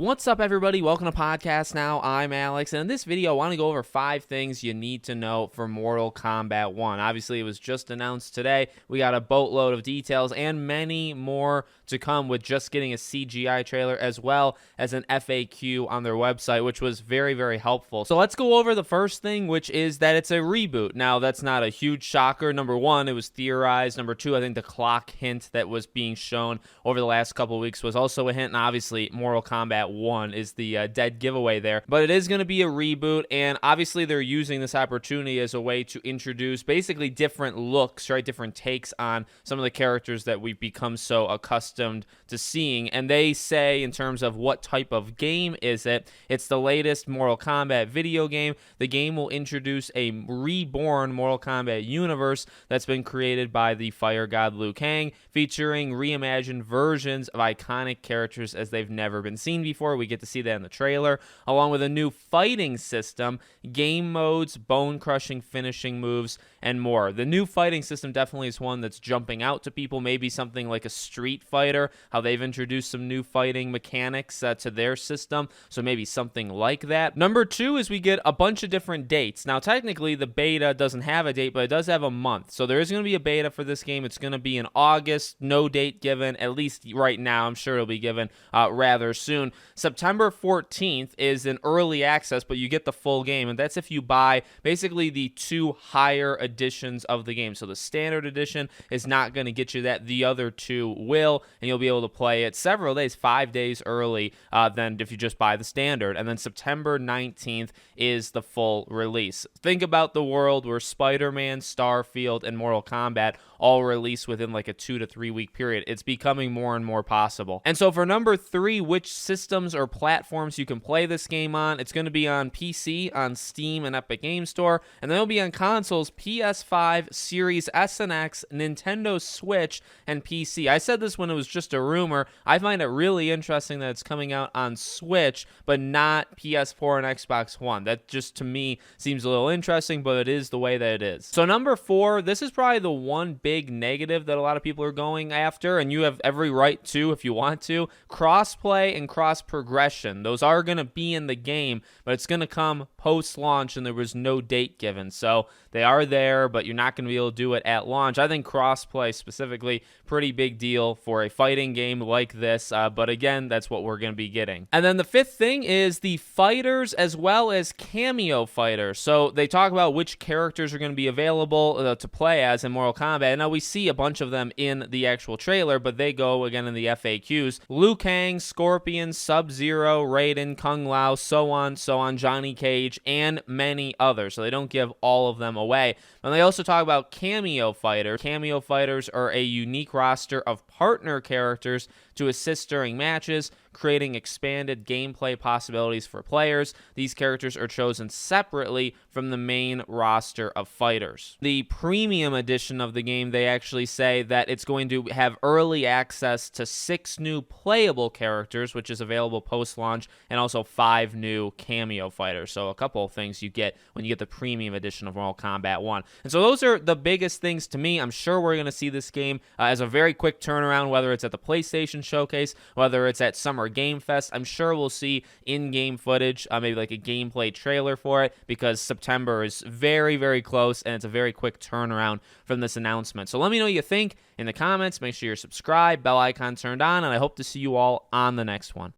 What's up, everybody? Welcome to Podcast Now. I'm Alex, and in this video, I want to go over 5 things you need to know for Mortal Kombat 1. Obviously, it was just announced today. We got a boatload of details and many more to come with just getting a CGI trailer as well as an FAQ on their website, which was very, very helpful. So let's go over the first thing, which is that it's a reboot. Now, that's not a huge shocker. Number one, it was theorized. Number two, I think the clock hint that was being shown over the last couple of weeks was also a hint, and obviously Mortal Kombat 1 is the dead giveaway there. But it is going to be a reboot, and obviously they're using this opportunity as a way to introduce basically different looks, right? Different takes on some of the characters that we've become so accustomed to seeing. And they say, in terms of what type of game is it, it's the latest Mortal Kombat video game. The game will introduce a reborn Mortal Kombat universe that's been created by the fire god Liu Kang, featuring reimagined versions of iconic characters as they've never been seen before. We get to see that in the trailer, along with a new fighting system, game modes, bone-crushing finishing moves, and more. The new fighting system definitely is one that's jumping out to people, maybe something like a Street Fighter, how they've introduced some new fighting mechanics to their system, so maybe something like that. Number two is we get a bunch of different dates. Now, technically, the beta doesn't have a date, but it does have a month, so there is going to be a beta for this game. It's going to be in August, no date given, at least right now. I'm sure it'll be given rather soon. September 14th is an early access, but you get the full game, and that's if you buy basically the 2 higher editions of the game. So the standard edition is not going to get you that. The other 2 will, and you'll be able to play it several days, 5 days early than if you just buy the standard. And then September 19th is the full release. Think about the world where Spider-Man, Starfield, and Mortal Kombat all release within like a 2 to 3 week period. It's becoming more and more possible. And so for number 3, which systems or platforms you can play this game on, it's going to be on PC, on Steam and Epic Game Store, and then it'll be on consoles, PS5, Series S and X, Nintendo Switch, and PC. I said this when it was just a rumor. I find it really interesting that it's coming out on Switch, but not PS4 and Xbox One. That just, to me, seems a little interesting, but it is the way that it is. So number 4, this is probably the one big negative that a lot of people are going after, and you have every right to if you want to. Crossplay and cross progression. Those are going to be in the game, but it's going to come post-launch, and there was no date given. So they are there, but you're not going to be able to do it at launch. I think crossplay specifically, pretty big deal for a fighting game like this, but again, that's what we're going to be getting. And then the 5th thing is the fighters as well as cameo fighters. So they talk about which characters are going to be available to play as in Mortal Kombat. Now we see a bunch of them in the actual trailer, but they go again in the FAQs. Liu Kang, Scorpion, Sub-Zero, Raiden, Kung Lao, so on, Johnny Cage, and many others. So they don't give all of them away. And they also talk about cameo fighters. Cameo fighters are a unique roster of partner characters to assist during matches, creating expanded gameplay possibilities for players. These characters are chosen separately from the main roster of fighters. The premium edition of the game, they actually say that it's going to have early access to 6 new playable characters, which is available post-launch, and also 5 new cameo fighters. So a couple of things you get when you get the premium edition of Mortal Kombat 1. And so those are the biggest things to me. I'm sure we're going to see this game as a very quick turnaround, whether it's at the PlayStation Showcase, whether it's at Summer Game Fest. I'm sure we'll see in-game footage, maybe like a gameplay trailer for it, because September is very, very close, and it's a very quick turnaround from this announcement. So let me know what you think in the comments. Make sure you're subscribed, bell icon turned on, and I hope to see you all on the next one.